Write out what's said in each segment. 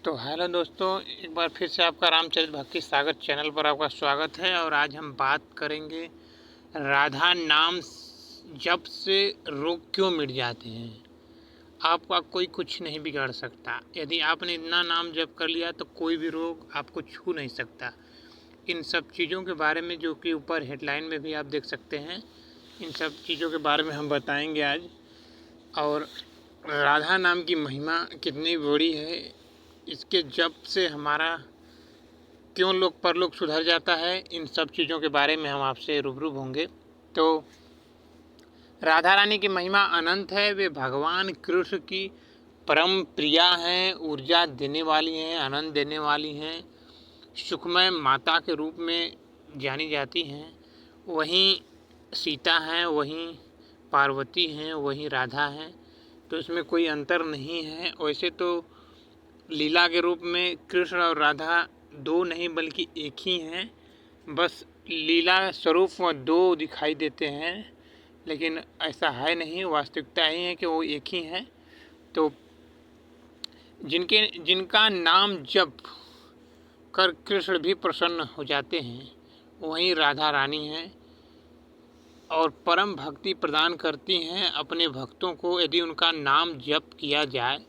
तो हेलो दोस्तों, एक बार फिर से आपका रामचरित भक्ति सागर चैनल पर आपका स्वागत है। और आज हम बात करेंगे राधा नाम जप से रोग क्यों मिट जाते हैं। आपका कोई कुछ नहीं बिगाड़ सकता। यदि आपने इतना नाम जप कर लिया तो कोई भी रोग आपको छू नहीं सकता। इन सब चीज़ों के बारे में जो कि ऊपर हेडलाइन में भी आप देख सकते हैं, इन सब चीज़ों के बारे में हम बताएंगे आज। और राधा नाम की महिमा कितनी बड़ी है, इसके जप से हमारा क्यों लोक परलोक सुधर जाता है, इन सब चीज़ों के बारे में हम आपसे रूबरू होंगे। तो राधा रानी की महिमा अनंत है। वे भगवान कृष्ण की परम प्रिया हैं, ऊर्जा देने वाली हैं, आनंद देने वाली हैं, सुखमय माता के रूप में जानी जाती हैं। वहीं सीता हैं, वहीं पार्वती हैं, वहीं राधा हैं। तो इसमें कोई अंतर नहीं है। वैसे तो लीला के रूप में कृष्ण और राधा दो नहीं बल्कि एक ही हैं। बस लीला स्वरूप वो दो दिखाई देते हैं, लेकिन ऐसा है नहीं। वास्तविकता ही है कि वो एक ही हैं। तो जिनका नाम जप कर कृष्ण भी प्रसन्न हो जाते हैं, वहीं राधा रानी हैं और परम भक्ति प्रदान करती हैं अपने भक्तों को। यदि उनका नाम जप किया जाए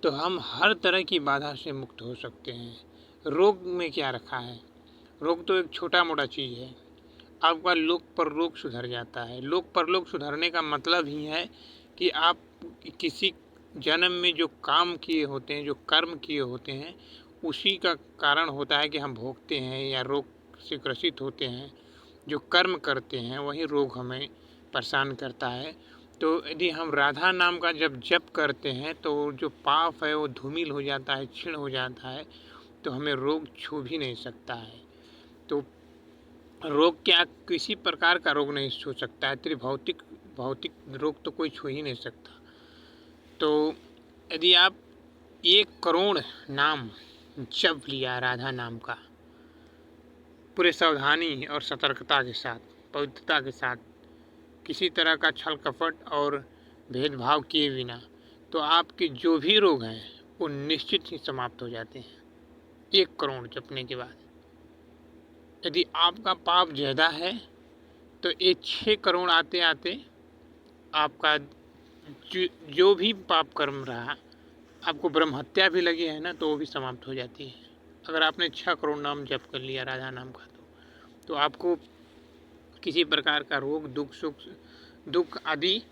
तो हम हर तरह की बाधा से मुक्त हो सकते हैं। रोग में क्या रखा है, रोग तो एक छोटा मोटा चीज़ है। आपका लोक परलोक सुधर जाता है। लोक परलोक सुधरने का मतलब ही है कि आप किसी जन्म में जो काम किए होते हैं, जो कर्म किए होते हैं, उसी का कारण होता है कि हम भोगते हैं या रोग से ग्रसित होते हैं। जो कर्म करते हैं वही रोग हमें परेशान करता है। तो यदि हम राधा नाम का जब जप करते हैं तो जो पाप है वो धूमिल हो जाता है, क्षीण हो जाता है, तो हमें रोग छू भी नहीं सकता है। तो रोग क्या, किसी प्रकार का रोग नहीं छू सकता है। त्रिभौतिक भौतिक रोग तो कोई छू ही नहीं सकता। तो यदि आप 1 करोड़ नाम जप लिया राधा नाम का, पूरे सावधानी और सतर्कता के साथ, पवित्रता के साथ, किसी तरह का छल कपट और भेदभाव किए बिना, तो आपके जो भी रोग हैं वो निश्चित ही समाप्त हो जाते हैं 1 करोड़ जपने के बाद। यदि आपका पाप ज़्यादा है तो ये 6 करोड़ आते आते आपका जो भी पाप कर्म रहा, आपको ब्रह्म हत्या भी लगी है ना, तो वो भी समाप्त हो जाती है। अगर आपने 6 करोड़ नाम जप कर लिया राधा नाम का, तो आपको किसी प्रकार का रोग, दुख आदि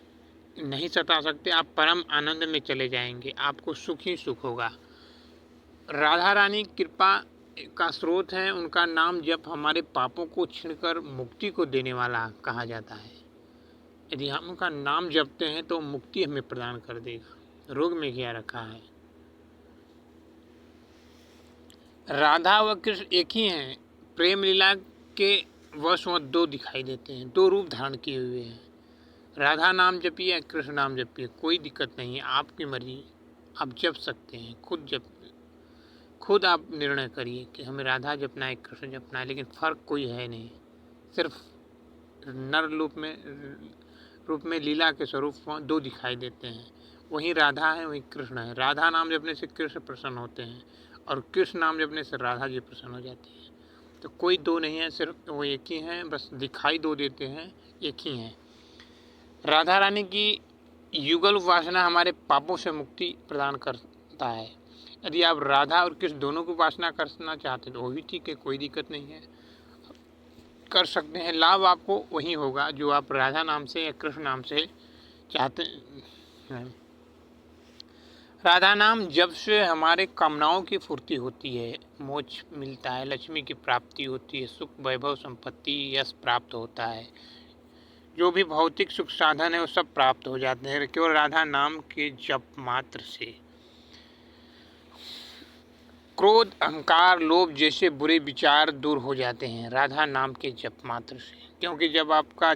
नहीं सता सकते। आप परम आनंद में चले जाएंगे, आपको सुख ही सुख होगा। राधा रानी कृपा का स्रोत है। उनका नाम जप हमारे पापों को छीनकर मुक्ति को देने वाला कहा जाता है। यदि हम उनका नाम जपते हैं तो मुक्ति हमें प्रदान कर देगा। रोग में क्या रखा है। राधा व कृष्ण एक ही हैं। प्रेम लीला के वश वो दो दिखाई देते हैं, दो रूप धारण किए हुए हैं। राधा नाम जपिए, कृष्ण नाम जपिए, कोई दिक्कत नहीं है। आपकी मर्जी, आप जप सकते हैं। खुद आप निर्णय करिए कि हमें राधा जपना है, कृष्ण जपना है, लेकिन फ़र्क कोई है नहीं। सिर्फ नर रूप में लीला के स्वरूप दो दिखाई देते हैं। वहीं राधा है, वहीं कृष्ण है। राधा नाम जपने से कृष्ण प्रसन्न होते हैं और कृष्ण नाम जपने से राधा जी प्रसन्न हो जाती है। तो कोई दो नहीं है, सिर्फ वो एक ही हैं, बस दिखाई दो देते हैं, एक ही हैं। राधा रानी की युगल उपासना हमारे पापों से मुक्ति प्रदान करता है। यदि आप राधा और कृष्ण दोनों की उपासना करना चाहते हैं तो वो भी ठीक है, कोई दिक्कत नहीं है, कर सकते हैं। लाभ आपको वही होगा जो आप राधा नाम से या कृष्ण नाम से चाहते हैं। राधा नाम जब से हमारे कामनाओं की पूर्ति होती है, मोक्ष मिलता है, लक्ष्मी की प्राप्ति होती है, सुख वैभव संपत्ति यश प्राप्त होता है। जो भी भौतिक सुख साधन है वो सब प्राप्त हो जाते हैं केवल राधा नाम के जप मात्र से। क्रोध, अहंकार, लोभ जैसे बुरे विचार दूर हो जाते हैं राधा नाम के जप मात्र से। क्योंकि जब आपका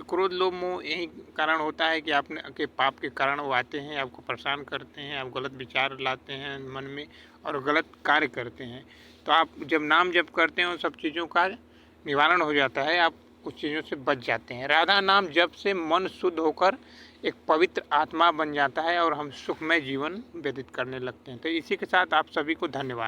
क्रोध, लोभ, मोह यही कारण होता है कि आपने के पाप के कारण वो आते हैं, आपको परेशान करते हैं, आप गलत विचार लाते हैं मन में और गलत कार्य करते हैं। तो आप जब नाम जप करते हैं उन सब चीज़ों का निवारण हो जाता है, आप उस चीज़ों से बच जाते हैं। राधा नाम जप से मन शुद्ध होकर एक पवित्र आत्मा बन जाता है और हम सुखमय जीवन व्यतीत करने लगते हैं। तो इसी के साथ आप सभी को धन्यवाद।